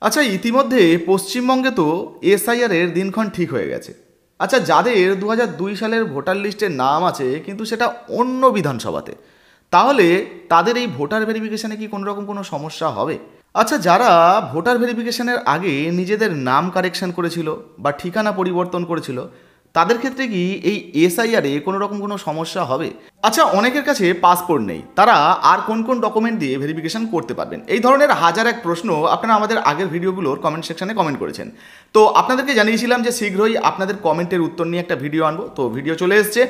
আচ্ছা, ইতিমধ্যে পশ্চিমবঙ্গে তো এসআইআর এর দিনক্ষণ ঠিক হয়ে গেছে। আচ্ছা, যাদের ২০০২ সালের ভোটার লিস্টের নাম আছে কিন্তু সেটা অন্য বিধানসভাতে, তাহলে তাদের এই ভোটার ভেরিফিকেশনে কি কোনো রকম কোনো সমস্যা হবে? আচ্ছা, যারা ভোটার ভেরিফিকেশনের আগে নিজেদের নাম কারেকশন করেছিল বা ঠিকানা পরিবর্তন করেছিল, তাদের ক্ষেত্রে কি এই এসআইআরে কোনো রকম কোনো সমস্যা হবে? আচ্ছা, অনেকের কাছে পাসপোর্ট নেই, তারা আর কোন কোন ডকুমেন্ট দিয়ে ভেরিফিকেশন করতে পারবেন? এই ধরনের হাজার এক প্রশ্ন আপনারা আমাদের আগের ভিডিওগুলোর কমেন্ট সেকশনে কমেন্ট করেছেন। তো আপনাদেরকে জানিয়েছিলাম যে শীঘ্রই আপনাদের কমেন্টের উত্তর নিয়ে একটা ভিডিও আনবো। তো ভিডিও চলে এসছে।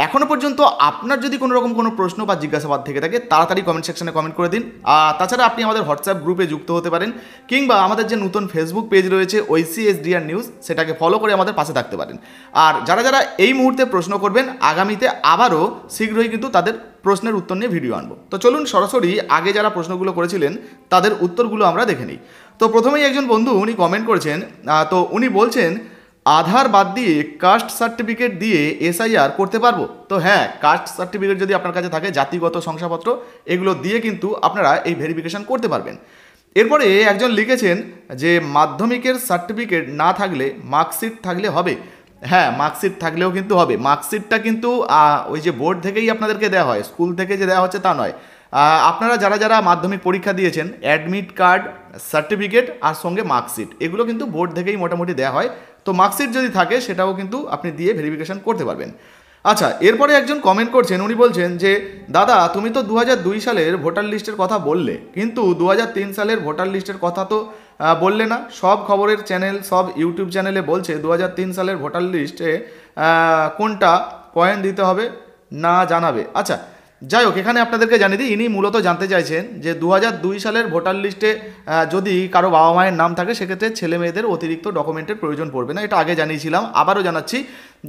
এখনও পর্যন্ত আপনার যদি কোনো রকম কোনো প্রশ্ন বা জিজ্ঞাসাবাদ থেকে থাকে, তাড়াতাড়ি কমেন্ট সেকশনে কমেন্ট করে দিন। আর তাছাড়া আপনি আমাদের হোয়াটসঅ্যাপ গ্রুপে যুক্ত হতে পারেন, কিংবা আমাদের যে নতুন ফেসবুক পেজ রয়েছে OIC-SDR নিউজ, সেটাকে ফলো করে আমাদের পাশে থাকতে পারেন। আর যারা যারা এই মুহূর্তে প্রশ্ন করবেন, আগামীতে আবারও শীঘ্রই কিন্তু তাদের প্রশ্নের উত্তর নিয়ে ভিডিও আনবো। তো চলুন সরাসরি আগে যারা প্রশ্নগুলো করেছিলেন তাদের উত্তরগুলো আমরা দেখে নিই। তো প্রথমেই একজন বন্ধু উনি কমেন্ট করেছেন। তো উনি বলছেন, আধার বাদ দিয়ে কাস্ট সার্টিফিকেট দিয়ে এসআইআর করতে পারবো? তো হ্যাঁ, কাস্ট সার্টিফিকেট যদি আপনার কাছে থাকে, জাতিগত শংসাপত্র, এগুলো দিয়ে কিন্তু আপনারা এই ভেরিফিকেশন করতে পারবেন। এরপরে একজন লিখেছেন যে মাধ্যমিকের সার্টিফিকেট না থাকলে মার্কশিট থাকলে হবে? হ্যাঁ, মার্কশিট থাকলেও কিন্তু হবে। মার্কশিটটা কিন্তু ওই যে বোর্ড থেকেই আপনাদেরকে দেওয়া হয়, স্কুল থেকে যে দেওয়া হচ্ছে তা নয়। আপনারা যারা যারা মাধ্যমিক পরীক্ষা দিয়েছেন, অ্যাডমিট কার্ড, সার্টিফিকেট আর সঙ্গে মার্কশিট, এগুলো কিন্তু বোর্ড থেকেই মোটামুটি দেওয়া হয়। তো মার্কশিট যদি থাকে সেটাও কিন্তু আপনি দিয়ে ভেরিফিকেশন করতে পারবেন। আচ্ছা, এরপরে একজন কমেন্ট করছেন, উনি বলছেন যে দাদা, তুমি তো ২০০২ সালের ভোটার লিস্টের কথা বললে, কিন্তু ২০০৩ সালের ভোটার লিস্টের কথা তো বললে না। সব খবরের চ্যানেল, সব ইউটিউব চ্যানেলে বলছে ২০০৩ সালের ভোটার লিস্টে কোনটা পয়েন্ট দিতে হবে না জানাবে। আচ্ছা, যাই হোক, এখানে আপনাদেরকে জানিয়ে দিই, ইনি মূলত জানতে চাইছেন যে ২০০২ সালের ভোটার লিস্টে যদি কারো বাবা মায়ের নাম থাকে, সেক্ষেত্রে ছেলে মেয়েদের অতিরিক্ত ডকুমেন্টের প্রয়োজন পড়বে না। এটা আগে জানিয়েছিলাম, আবারও জানাচ্ছি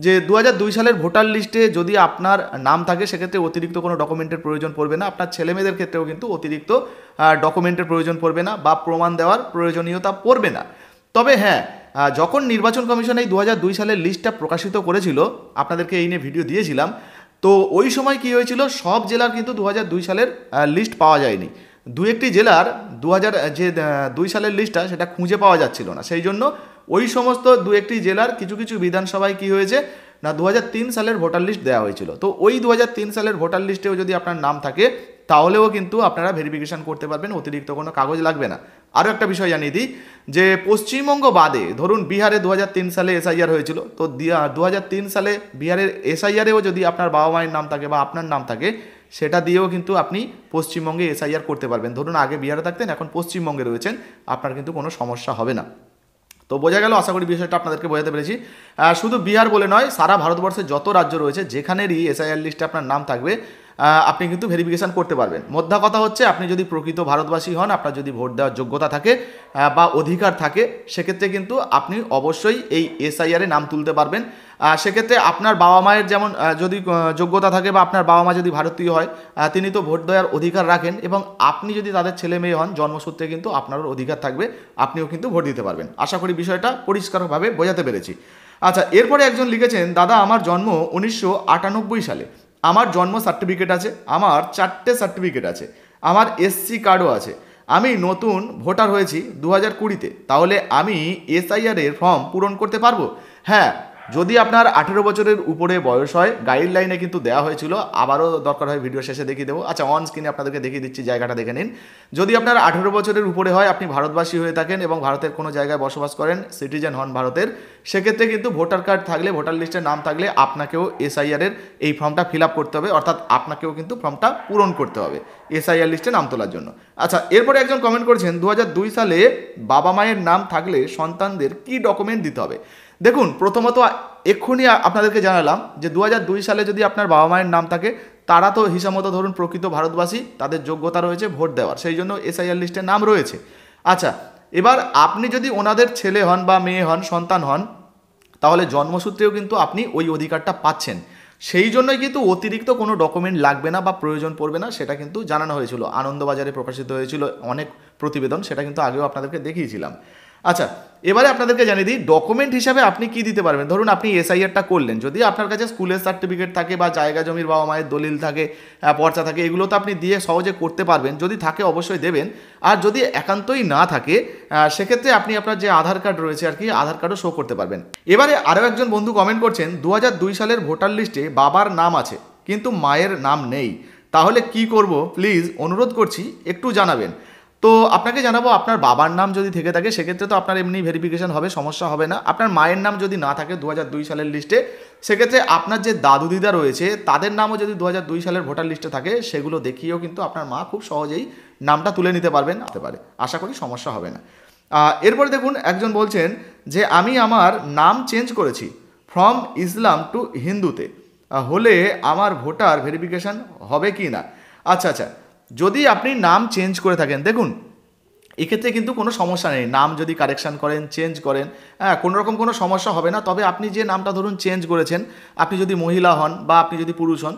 যে ২০০২ সালের ভোটার লিস্টে যদি আপনার নাম থাকে, সেক্ষেত্রে অতিরিক্ত কোনো ডকুমেন্টের প্রয়োজন পড়বে না। আপনার ছেলে মেয়েদের ক্ষেত্রেও কিন্তু অতিরিক্ত ডকুমেন্টের প্রয়োজন পড়বে না বা প্রমাণ দেওয়ার প্রয়োজনীয়তা পড়বে না। তবে হ্যাঁ, যখন নির্বাচন কমিশন এই ২০০২ সালের লিস্টটা প্রকাশিত করেছিল, আপনাদেরকে এই নিয়ে ভিডিও দিয়েছিলাম, তো ওই সময় কি হয়েছিল, সব জেলার কিন্তু ২০০২ সালের লিস্ট পাওয়া যায়নি। দু একটি জেলার ২০০২ সালের লিস্টটা সেটা খুঁজে পাওয়া যাচ্ছিল না। সেই জন্য ওই সমস্ত দু একটি জেলার কিছু কিছু বিধানসভায় কি হয়েছে না, ২০০৩ সালের ভোটার লিস্ট দেওয়া হয়েছিল। তো ওই ২০০৩ সালের ভোটার লিস্টেও যদি আপনার নাম থাকে, তাহলেও কিন্তু আপনারা ভেরিফিকেশন করতে পারবেন, অতিরিক্ত কোনো কাগজ লাগবে না। আরও একটা বিষয় জানিয়ে দিই যে পশ্চিমবঙ্গ বাদে ধরুন বিহারে ২০০৩ সালে এসআইআর হয়েছিল, তো ২০০৩ সালে বিহারের এসআইআরেও যদি আপনার বাবা মায়ের নাম থাকে বা আপনার নাম থাকে, সেটা দিয়েও কিন্তু আপনি পশ্চিমবঙ্গে এসআইআর করতে পারবেন। ধরুন আগে বিহারে থাকতেন, এখন পশ্চিমবঙ্গে রয়েছেন, আপনার কিন্তু কোনো সমস্যা হবে না। তো বোঝা গেল, আশা করি বিষয়টা আপনাদেরকে বোঝাতে পেরেছি। শুধু বিহার বলে নয়, সারা ভারতবর্ষে যত রাজ্য রয়েছে, যেখানেরই এসআইআর লিস্টে আপনার নাম থাকবে, আপনি কিন্তু ভেরিফিকেশান করতে পারবেন। মোদ্দা কথা হচ্ছে, আপনি যদি প্রকৃত ভারতবাসী হন, আপনার যদি ভোট দেওয়ার যোগ্যতা থাকে বা অধিকার থাকে, সেক্ষেত্রে কিন্তু আপনি অবশ্যই এই এসআইআরে নাম তুলতে পারবেন। সেক্ষেত্রে আপনার বাবা মায়ের যেমন যদি যোগ্যতা থাকে বা আপনার বাবা মা যদি ভারতীয় হয়, তিনি তো ভোট দেওয়ার অধিকার রাখেন, এবং আপনি যদি তাদের ছেলে মেয়ে হন, জন্মসূত্রে কিন্তু আপনারও অধিকার থাকবে, আপনিও কিন্তু ভোট দিতে পারবেন। আশা করি বিষয়টা পরিষ্কারভাবে বোঝাতে পেরেছি। আচ্ছা, এরপরে একজন লিখেছেন, দাদা আমার জন্ম ১৯৯৮ সালে, আমার জন্ম সার্টিফিকেট আছে, আমার 4টে সার্টিফিকেট আছে, আমার SC কার্ডও আছে, আমি নতুন ভোটার হয়েছি ২০২০-তে, তাহলে আমি এসআইআর-এর ফর্ম পূরণ করতে পারবো? হ্যাঁ, যদি আপনার 18 বছরের উপরে বয়স হয়, গাইডলাইনে কিন্তু দেওয়া হয়েছিল, আবারও দরকার হয় ভিডিও শেষে দেখিয়ে দেবো। আচ্ছা, অন স্ক্রিনে আপনাদেরকে দেখিয়ে দিচ্ছি, জায়গাটা দেখে নিন। যদি আপনার 18 বছরের উপরে হয়, আপনি ভারতবাসী হয়ে থাকেন এবং ভারতের কোনো জায়গায় বসবাস করেন, সিটিজেন হন ভারতের, সেক্ষেত্রে কিন্তু ভোটার কার্ড থাকলে, ভোটার লিস্টে নাম থাকলে, আপনাকেও এসআইআর-এর এই ফর্মটা ফিল আপ করতে হবে, অর্থাৎ আপনাকেও কিন্তু ফর্মটা পূরণ করতে হবে এসআইআর লিস্টে নাম তোলার জন্য। আচ্ছা, এরপরে একজন কমেন্ট করেছেন, ২০০২ সালে বাবা মায়ের নাম থাকলে সন্তানদের কি ডকুমেন্ট দিতে হবে? দেখুন, প্রথমত এক্ষুনি আপনাদেরকে জানালাম যে ২০০২ সালে যদি আপনার বাবা মায়ের নাম থাকে, তারা তো হিসাব মতো ধরুন প্রকৃত ভারতবাসী, তাদের যোগ্যতা রয়েছে ভোট দেওয়ার, সেই জন্য এসআইআর লিস্টে নাম রয়েছে। আচ্ছা, এবার আপনি যদি ওনাদের ছেলে হন বা মেয়ে হন, সন্তান হন, তাহলে জন্মসূত্রেও কিন্তু আপনি ওই অধিকারটা পাচ্ছেন। সেই জন্যই কিন্তু অতিরিক্ত কোনো ডকুমেন্ট লাগবে না বা প্রয়োজন পড়বে না, সেটা কিন্তু জানানো হয়েছিল। আনন্দবাজারে প্রকাশিত হয়েছিল অনেক প্রতিবেদন, সেটা কিন্তু আগেও আপনাদেরকে দেখিয়েছিলাম। আচ্ছা, এবারে আপনাদেরকে জানিয়ে দিই ডকুমেন্ট হিসাবে আপনি কি দিতে পারবেন। ধরুন আপনি এসআইআরটা করলেন, যদি আপনার কাছে স্কুলের সার্টিফিকেট থাকে বা জায়গা জমির বাবা মায়ের দলিল থাকে, পর্চা থাকে, এগুলো তো আপনি দিয়ে সহজে করতে পারবেন। যদি থাকে অবশ্যই দেবেন, আর যদি একান্তই না থাকে সেক্ষেত্রে আপনি আপনার যে আধার কার্ড রয়েছে আর কি, আধার কার্ডও শো করতে পারবেন। এবারে আরও একজন বন্ধু কমেন্ট করছেন 2002 সালের ভোটার লিস্টে বাবার নাম আছে কিন্তু মায়ের নাম নেই, তাহলে কি করব প্লিজ অনুরোধ করছি একটু জানাবেন। তো আপনাকে জানাবো, আপনার বাবার নাম যদি থেকে থাকে সেক্ষেত্রে তো আপনার এমনি ভেরিফিকেশন হবে, সমস্যা হবে না। আপনার মায়ের নাম যদি না থাকে 2002 সালের লিস্টে, সেক্ষেত্রে আপনার যে দাদু দিদা রয়েছে তাদের নামও যদি 2002 সালের ভোটার লিস্টে থাকে, সেগুলো দেখিয়েও কিন্তু আপনার মা খুব সহজেই নামটা তুলে নিতে পারবেন, হতে পারে, আশা করি সমস্যা হবে না। এরপরে দেখুন একজন বলছেন যে আমি আমার নাম চেঞ্জ করেছি ফ্রম ইসলাম টু হিন্দুতে, হলে আমার ভোটার ভেরিফিকেশান হবে কি না? আচ্ছা আচ্ছা, যদি আপনি নাম চেঞ্জ করে থাকেন, দেখুন এক্ষেত্রে কিন্তু কোনো সমস্যা নেই। নাম যদি কারেকশান করেন, চেঞ্জ করেন, কোনো রকম কোনো সমস্যা হবে না। তবে আপনি যে নামটা ধরুন চেঞ্জ করেছেন, আপনি যদি মহিলা হন বা আপনি যদি পুরুষ হন,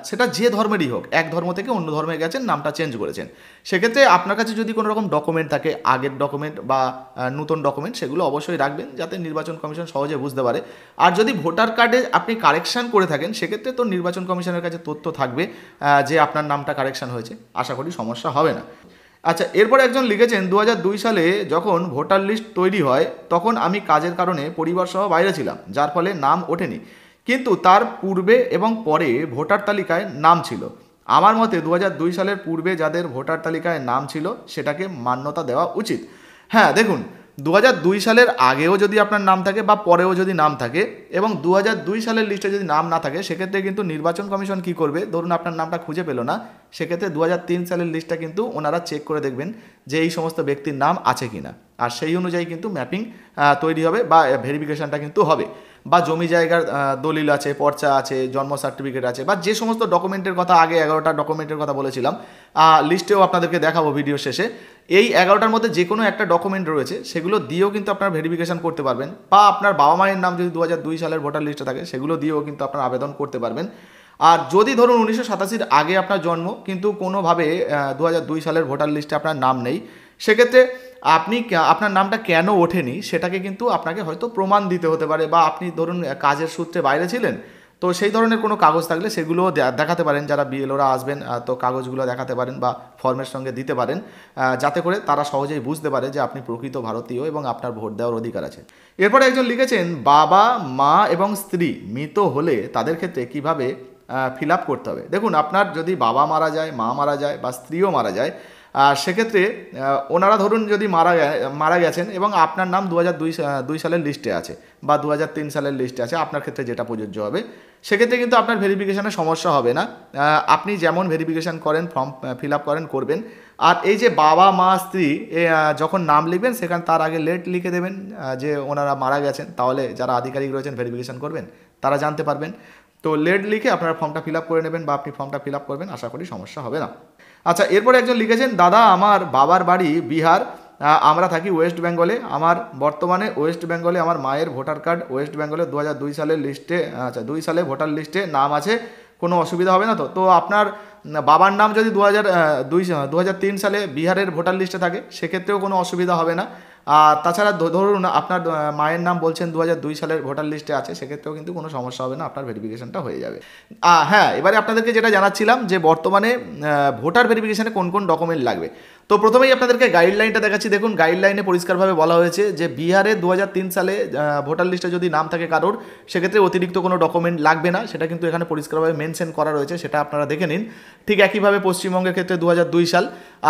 সেটা যে ধর্মেরই হোক, এক ধর্ম থেকে অন্য ধর্মে গেছেন, নামটা চেঞ্জ করেছেন, সেক্ষেত্রে আপনার কাছে যদি কোনো রকম ডকুমেন্ট থাকে, আগের ডকুমেন্ট বা নতুন ডকুমেন্ট, সেগুলো অবশ্যই রাখবেন যাতে নির্বাচন কমিশন সহজে বুঝতে পারে। আর যদি ভোটার কার্ডে আপনি কারেকশান করে থাকেন, সেক্ষেত্রে তো নির্বাচন কমিশনের কাছে তথ্য থাকবে যে আপনার নামটা কারেকশান হয়েছে, আশা করি সমস্যা হবে না। আচ্ছা, এরপরে একজন লিখেছেন 2002 সালে যখন ভোটার লিস্ট তৈরি হয় তখন আমি কাজের কারণে পরিবার সহ বাইরে ছিলাম, যার ফলে নাম ওঠেনি, কিন্তু তার পূর্বে এবং পরে ভোটার তালিকায় নাম ছিল। আমার মতে 2002 সালের পূর্বে যাদের ভোটার তালিকায় নাম ছিল সেটাকে মান্যতা দেওয়া উচিত। হ্যাঁ দেখুন, 2002 সালের আগেও যদি আপনার নাম থাকে বা পরেও যদি নাম থাকে এবং 2002 সালের লিস্টে যদি নাম না থাকে, সেক্ষেত্রে কিন্তু নির্বাচন কমিশন কি করবে, ধরুন আপনার নামটা খুঁজে পেল না, সেক্ষেত্রে 2003 সালের লিস্টটা কিন্তু ওনারা চেক করে দেখবেন যে এই সমস্ত ব্যক্তির নাম আছে কিনা, আর সেই অনুযায়ী কিন্তু ম্যাপিং তৈরি হবে বা ভেরিফিকেশানটা কিন্তু হবে। বা জমি জায়গার দলিল আছে, পর্চা আছে, জন্ম সার্টিফিকেট আছে, বা যে সমস্ত ডকুমেন্টের কথা আগে 11টা ডকুমেন্টের কথা বলেছিলাম, লিস্টেও আপনাদেরকে দেখাবো ভিডিও শেষে, এই 11টার মধ্যে যে কোনো একটা ডকুমেন্ট রয়েছে সেগুলো দিয়েও কিন্তু আপনার ভেরিফিকেশান করতে পারবেন। বা আপনার বাবা মায়ের নাম যদি 2002 সালের ভোটার লিস্টে থাকে, সেগুলো দিয়েও কিন্তু আপনার আবেদন করতে পারবেন। আর যদি ধরুন 1987 আগে আপনার জন্ম কিন্তু কোনোভাবে 2002 সালের ভোটার লিস্টে আপনার নাম নেই, সেক্ষেত্রে আপনি আপনার নামটা কেন ওঠেনি সেটাকে কিন্তু আপনাকে হয়তো প্রমাণ দিতে হতে পারে, বা আপনি ধরুন কাজের সূত্রে বাইরে ছিলেন, তো সেই ধরনের কোনো কাগজ থাকলে সেগুলো দেখাতে পারেন, যারা বিএলওরা আসবেন তো কাগজগুলো দেখাতে পারেন বা ফর্মের সঙ্গে দিতে পারেন, যাতে করে তারা সহজেই বুঝতে পারে যে আপনি প্রকৃত ভারতীয় এবং আপনার ভোট দেওয়ার অধিকার আছে। এরপরে একজন লিখেছেন বাবা মা এবং স্ত্রী মৃত হলে তাদের ক্ষেত্রে কিভাবে ফিল আপ করতে হবে। দেখুন, আপনার যদি বাবা মারা যায়, মা মারা যায় বা স্ত্রীও মারা যায়, সেক্ষেত্রে ওনারা ধরুন যদি মারা গেছেন এবং আপনার নাম 2002 সালের লিস্টে আছে বা 2003 সালের লিস্টে আছে, আপনার ক্ষেত্রে যেটা প্রযোজ্য হবে, সেক্ষেত্রে কিন্তু আপনার ভেরিফিকেশানে সমস্যা হবে না। আপনি যেমন ভেরিফিকেশান করেন, ফর্ম ফিল আপ করবেন। আর এই যে বাবা মা স্ত্রী যখন নাম লিখবেন, সেখানে তার আগে লেট লিখে দেবেন যে ওনারা মারা গেছেন, তাহলে যারা আধিকারিক রয়েছেন ভেরিফিকেশান করবেন তারা জানতে পারবেন। তো লেট লিখে আপনারা ফর্মটা ফিল আপ করে নেবেন বা আপনি ফর্মটা ফিল আপ করবেন, আশা করি সমস্যা হবে না। আচ্ছা, এরপরে একজন লিখেছেন দাদা আমার বাবার বাড়ি বিহার, আমরা থাকি ওয়েস্ট বেঙ্গলে, আমার বর্তমানে ওয়েস্ট বেঙ্গলে আমার মায়ের ভোটার কার্ড ওয়েস্ট বেঙ্গলে 2002 সালের লিস্টে, আচ্ছা 2 সালে ভোটার লিস্টে নাম আছে, কোনো অসুবিধা হবে না তো? তো আপনার বাবার নাম যদি 2003 সালে বিহারের ভোটার লিস্টে থাকে, সেক্ষেত্রেও কোনো অসুবিধা হবে না। আর তাছাড়া ধরুন আপনার মায়ের নাম বলছেন 2002 সালের ভোটার লিস্টে আছে, সেক্ষেত্রেও কিন্তু কোনো সমস্যা হবে না, আপনার ভেরিফিকেশনটা হয়ে যাবে। হ্যাঁ, এবারে আপনাদেরকে যেটা জানাচ্ছিলাম যে বর্তমানে ভোটার ভেরিফিকেশনে কোন কোন ডকুমেন্ট লাগবে। তো প্রথমেই আপনাদেরকে গাইডলাইনটা দেখাচ্ছি। দেখুন, গাইডলাইনে পরিষ্কারভাবে বলা হয়েছে যে বিহারে 2003 সালে ভোটার লিস্টে যদি নাম থাকে কারোর, সেক্ষেত্রে অতিরিক্ত কোনো ডকুমেন্ট লাগবে না, সেটা কিন্তু এখানে পরিষ্কারভাবে মেনশন করা রয়েছে, সেটা আপনারা দেখে নিন। ঠিক একইভাবে পশ্চিমবঙ্গের ক্ষেত্রে 2002 সাল,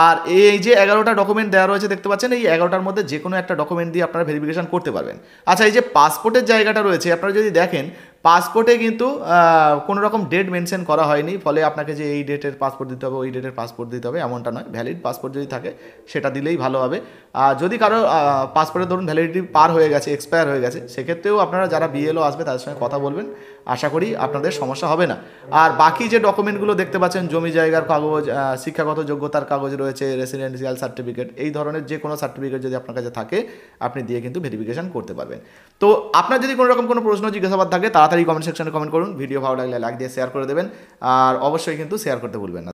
আর এই যে 11টা ডকুমেন্ট দেওয়া রয়েছে দেখতে পাচ্ছেন, এই 11টার মধ্যে যে কোনো একটা ডকুমেন্ট দিয়ে আপনারা ভেরিফিকেশন করতে পারবেন। আচ্ছা, এই যে পাসপোর্টের জায়গাটা রয়েছে, আপনারা যদি দেখেন পাসপোর্টে কিন্তু কোনো রকম ডেট মেনশন করা হয়নি, ফলে আপনাকে যে এই ডেটের পাসপোর্ট দিতে হবে, ওই ডেটের পাসপোর্ট দিতে হবে এমনটা নয়। ভ্যালিড পাসপোর্ট যদি থাকে সেটা দিলেই ভালো হবে। যদি কারো পাসপোর্টের ধরুন ভ্যালিডিটি পার হয়ে গেছে, এক্সপায়ার হয়ে গেছে, সেক্ষেত্রেও আপনারা যারা বিএলও আসবে তাদের সঙ্গে কথা বলবেন, আশা করি আপনাদের সমস্যা হবে না। আর বাকি যে ডকুমেন্টগুলো দেখতে পাচ্ছেন, জমি জায়গার কাগজ, শিক্ষাগত যোগ্যতার কাগজ রয়েছে, রেসিডেন্সিয়াল সার্টিফিকেট, এই ধরনের যে কোনো সার্টিফিকেট যদি আপনার কাছে থাকে, আপনি দিয়ে কিন্তু ভেরিফিকেশন করতে পারবেন। তো আপনার যদি কোনো রকম কোনো প্রশ্ন জিজ্ঞাসাবাদ থাকে, তাড়াতাড়ি কমেন্ট সেকশনে কমেন্ট করুন। ভিডিও ভালো লাগলে লাইক দিয়ে শেয়ার করে দেবেন, আর অবশ্যই কিন্তু শেয়ার করতে ভুলবেন না।